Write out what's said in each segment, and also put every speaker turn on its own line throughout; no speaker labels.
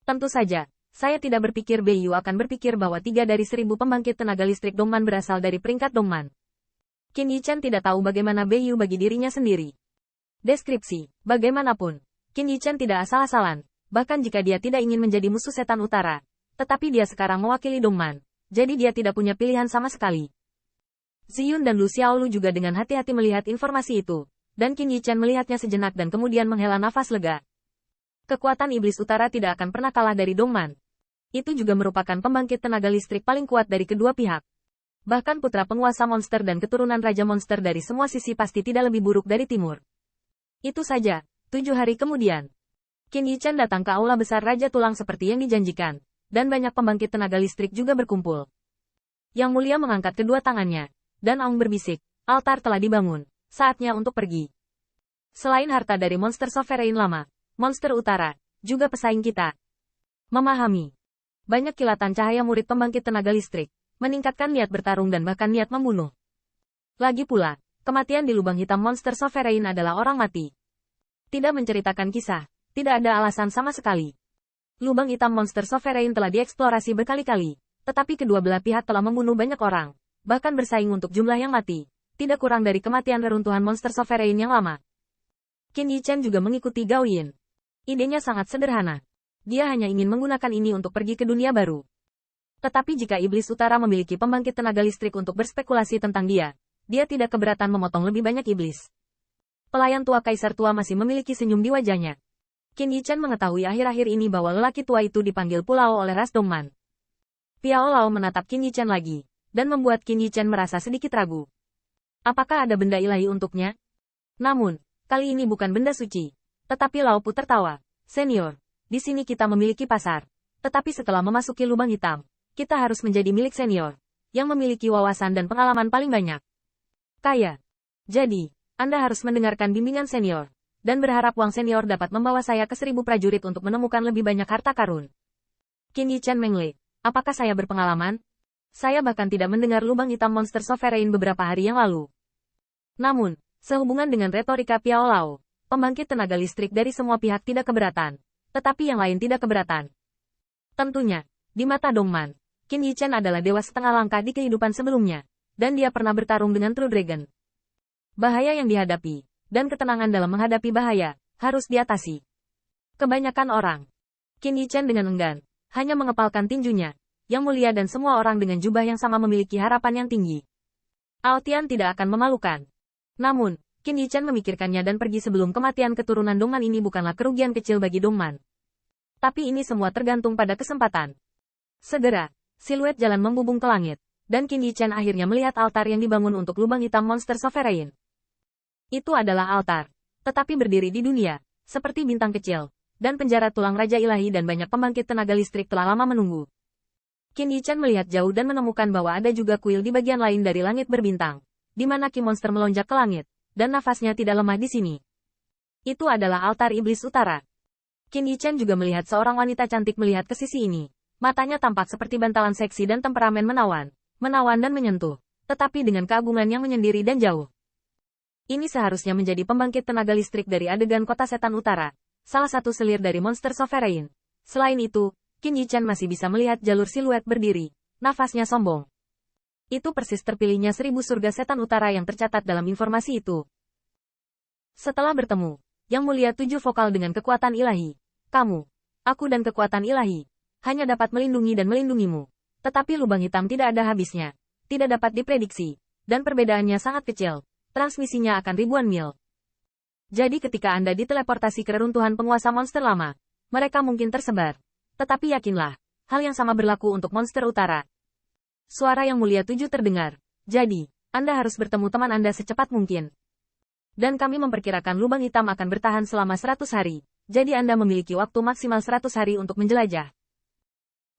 Tentu saja, saya tidak berpikir Beiyu akan berpikir bahwa 3 dari 1000 pembangkit tenaga listrik Dongman berasal dari peringkat Dongman. Qin Yichen tidak tahu bagaimana Beiyu bagi dirinya sendiri. Deskripsi, bagaimanapun, Qin Yichen tidak asal-asalan, bahkan jika dia tidak ingin menjadi musuh setan utara. Tetapi dia sekarang mewakili Dongman, jadi dia tidak punya pilihan sama sekali. Ziyun dan Lu Xiaolu juga dengan hati-hati melihat informasi itu, dan Qin Yichen melihatnya sejenak dan kemudian menghela nafas lega. Kekuatan iblis utara tidak akan pernah kalah dari Dongman. Itu juga merupakan pembangkit tenaga listrik paling kuat dari kedua pihak. Bahkan putra penguasa monster dan keturunan raja monster dari semua sisi pasti tidak lebih buruk dari timur. Itu saja, 7 hari kemudian. Qin Yichen datang ke aula besar Raja Tulang seperti yang dijanjikan, dan banyak pembangkit tenaga listrik juga berkumpul. Yang mulia mengangkat kedua tangannya, dan Aung berbisik, altar telah dibangun, saatnya untuk pergi. Selain harta dari monster sovereign lama, monster utara, juga pesaing kita. Memahami. Banyak kilatan cahaya murid pembangkit tenaga listrik, meningkatkan niat bertarung dan bahkan niat membunuh. Lagi pula, kematian di lubang hitam monster sovereign adalah orang mati. Tidak menceritakan kisah, tidak ada alasan sama sekali. Lubang hitam monster sovereign telah dieksplorasi berkali-kali, tetapi kedua belah pihak telah membunuh banyak orang, bahkan bersaing untuk jumlah yang mati, tidak kurang dari kematian reruntuhan monster sovereign yang lama. Qin Yichen juga mengikuti Gao Yin. Idenya sangat sederhana. Dia hanya ingin menggunakan ini untuk pergi ke dunia baru. Tetapi jika iblis utara memiliki pembangkit tenaga listrik untuk berspekulasi tentang dia tidak keberatan memotong lebih banyak iblis. Pelayan tua kaisar tua masih memiliki senyum di wajahnya. Qin Yichen mengetahui akhir-akhir ini bahwa lelaki tua itu dipanggil Pulau oleh ras Dongman. Piao Lao menatap Qin Yichen lagi, dan membuat Qin Yichen merasa sedikit ragu. Apakah ada benda ilahi untuknya? Namun, kali ini bukan benda suci. Tetapi Lao Pu tertawa. Senior, di sini kita memiliki pasar. Tetapi setelah memasuki lubang hitam, kita harus menjadi milik senior, yang memiliki wawasan dan pengalaman paling banyak. Kaya. Jadi, Anda harus mendengarkan bimbingan senior, dan berharap Wang senior dapat membawa saya ke 1000 prajurit untuk menemukan lebih banyak harta karun. Qin Yichen mengle. Apakah saya berpengalaman? Saya bahkan tidak mendengar lubang hitam monster sovereign beberapa hari yang lalu. Namun, sehubungan dengan retorika Piao Lao, pembangkit tenaga listrik dari semua pihak tidak keberatan. Tetapi yang lain tidak keberatan. Tentunya, di mata Dongman, Qin Yichen adalah dewa setengah langkah di kehidupan sebelumnya, dan dia pernah bertarung dengan True Dragon. Bahaya yang dihadapi, dan ketenangan dalam menghadapi bahaya, harus diatasi. Kebanyakan orang. Qin Yichen dengan enggan, hanya mengepalkan tinjunya. Yang mulia dan semua orang dengan jubah yang sama memiliki harapan yang tinggi. Altian tidak akan memalukan. Namun, Qin Yichen memikirkannya dan pergi sebelum kematian keturunan Dongman ini bukanlah kerugian kecil bagi Dongman. Tapi ini semua tergantung pada kesempatan. Segera, siluet jalan membubung ke langit, dan Qin Yichen akhirnya melihat altar yang dibangun untuk lubang hitam monster sovereign. Itu adalah altar, tetapi berdiri di dunia, seperti bintang kecil, dan penjara tulang raja ilahi dan banyak pembangkit tenaga listrik telah lama menunggu. Qin Yichen melihat jauh dan menemukan bahwa ada juga kuil di bagian lain dari langit berbintang, di mana Ki monster melonjak ke langit, dan nafasnya tidak lemah di sini. Itu adalah altar iblis utara. Qin Yichen juga melihat seorang wanita cantik melihat ke sisi ini. Matanya tampak seperti bantalan seksi dan temperamen menawan dan menyentuh, tetapi dengan keagungan yang menyendiri dan jauh. Ini seharusnya menjadi pembangkit tenaga listrik dari adegan kota setan utara, salah satu selir dari monster sovereign. Selain itu, Qin Yichen masih bisa melihat jalur siluet berdiri, nafasnya sombong. Itu persis terpilihnya 1000 surga setan utara yang tercatat dalam informasi itu. Setelah bertemu, Yang Mulia 7 vokal dengan kekuatan ilahi. Kamu, aku dan kekuatan ilahi, hanya dapat melindungi dan melindungimu. Tetapi lubang hitam tidak ada habisnya, tidak dapat diprediksi, dan perbedaannya sangat kecil, transmisinya akan ribuan mil. Jadi ketika Anda diteleportasi ke reruntuhan penguasa monster lama, mereka mungkin tersebar. Tetapi yakinlah, hal yang sama berlaku untuk monster utara. Suara Yang Mulia 7 terdengar. Jadi, Anda harus bertemu teman Anda secepat mungkin. Dan kami memperkirakan lubang hitam akan bertahan selama 100 hari. Jadi Anda memiliki waktu maksimal 100 hari untuk menjelajah.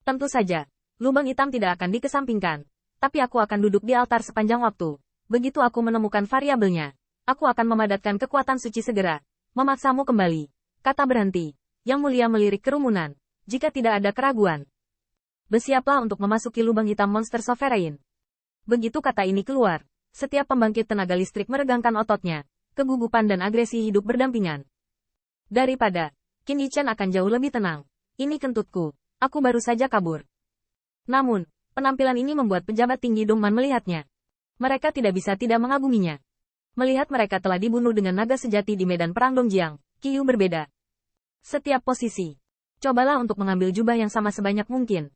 Tentu saja, lubang hitam tidak akan dikesampingkan. Tapi aku akan duduk di altar sepanjang waktu. Begitu aku menemukan variabelnya, aku akan memadatkan kekuatan suci segera. Memaksamu kembali. Kata berhenti. Yang Mulia melirik kerumunan. Jika tidak ada keraguan, bersiaplah untuk memasuki lubang hitam monster sovereign. Begitu kata ini keluar, setiap pembangkit tenaga listrik meregangkan ototnya. Kegugupan dan agresi hidup berdampingan. Daripada, Qin Yichen akan jauh lebih tenang. Ini kentutku. Aku baru saja kabur. Namun, penampilan ini membuat pejabat tinggi Dongman melihatnya. Mereka tidak bisa tidak mengaguminya. Melihat mereka telah dibunuh dengan naga sejati di medan perang Dongjiang, Qiyu berbeda. Setiap posisi. Cobalah untuk mengambil jubah yang sama sebanyak mungkin.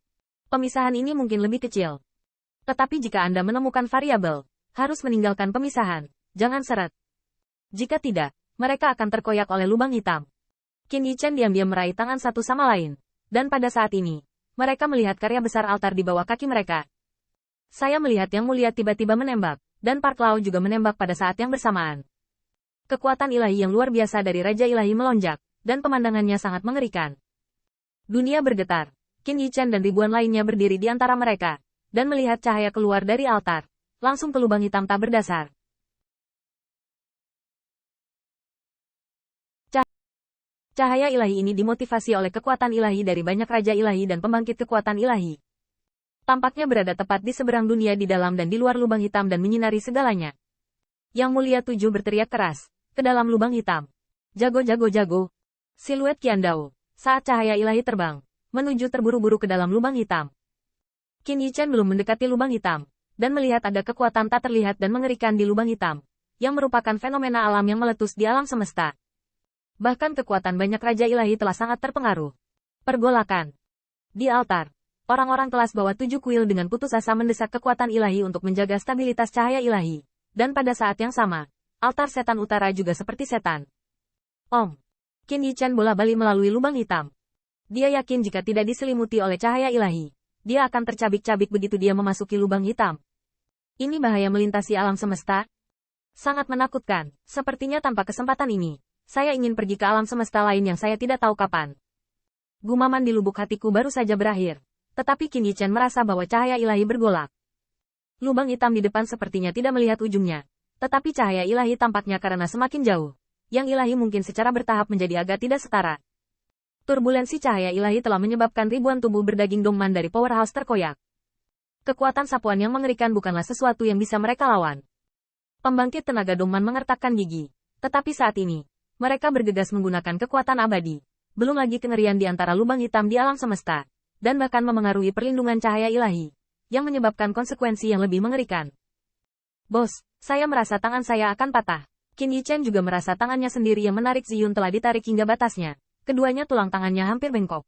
Pemisahan ini mungkin lebih kecil. Tetapi jika Anda menemukan variabel, harus meninggalkan pemisahan. Jangan seret. Jika tidak, mereka akan terkoyak oleh lubang hitam. Qin Yichen diam-diam meraih tangan satu sama lain. Dan pada saat ini, mereka melihat karya besar altar di bawah kaki mereka. Saya melihat Yang Mulia tiba-tiba menembak, dan Park Lao juga menembak pada saat yang bersamaan. Kekuatan ilahi yang luar biasa dari Raja Ilahi melonjak, dan pemandangannya sangat mengerikan. Dunia bergetar. Qin Yichen dan ribuan lainnya berdiri di antara mereka, dan melihat cahaya keluar dari altar, langsung ke lubang hitam tak berdasar. Cahaya ilahi ini dimotivasi oleh kekuatan ilahi dari banyak raja ilahi dan pembangkit kekuatan ilahi. Tampaknya berada tepat di seberang dunia di dalam dan di luar lubang hitam dan menyinari segalanya. Yang Mulia Tujuh berteriak keras, ke dalam lubang hitam. Jago jago jago. Siluet Qiandao, saat cahaya ilahi terbang, menuju terburu-buru ke dalam lubang hitam. Qin Yichen belum mendekati lubang hitam, dan melihat ada kekuatan tak terlihat dan mengerikan di lubang hitam, yang merupakan fenomena alam yang meletus di alam semesta. Bahkan kekuatan banyak raja ilahi telah sangat terpengaruh. Pergolakan. Di altar, orang-orang kelas bawah 7 kuil dengan putus asa mendesak kekuatan ilahi untuk menjaga stabilitas cahaya ilahi. Dan pada saat yang sama, altar setan utara juga seperti setan. Om. Qin Yichen bola-balik melalui lubang hitam. Dia yakin jika tidak diselimuti oleh cahaya ilahi, dia akan tercabik-cabik begitu dia memasuki lubang hitam. Ini bahaya melintasi alam semesta. Sangat menakutkan, sepertinya tanpa kesempatan ini. Saya ingin pergi ke alam semesta lain yang saya tidak tahu kapan. Gumaman di lubuk hatiku baru saja berakhir. Tetapi Qin Yichen merasa bahwa cahaya ilahi bergolak. Lubang hitam di depan sepertinya tidak melihat ujungnya. Tetapi cahaya ilahi tampaknya karena semakin jauh. Yang ilahi mungkin secara bertahap menjadi agak tidak setara. Turbulensi cahaya ilahi telah menyebabkan ribuan tubuh berdaging Dongman dari powerhouse terkoyak. Kekuatan sapuan yang mengerikan bukanlah sesuatu yang bisa mereka lawan. Pembangkit tenaga Dongman mengertakkan gigi. Tetapi saat ini, mereka bergegas menggunakan kekuatan abadi. Belum lagi kengerian di antara lubang hitam di alam semesta. Dan bahkan memengaruhi perlindungan cahaya ilahi. Yang menyebabkan konsekuensi yang lebih mengerikan. Bos, saya merasa tangan saya akan patah. Qin Yichen juga merasa tangannya sendiri yang menarik Ziyun telah ditarik hingga batasnya. Keduanya tulang tangannya hampir bengkok.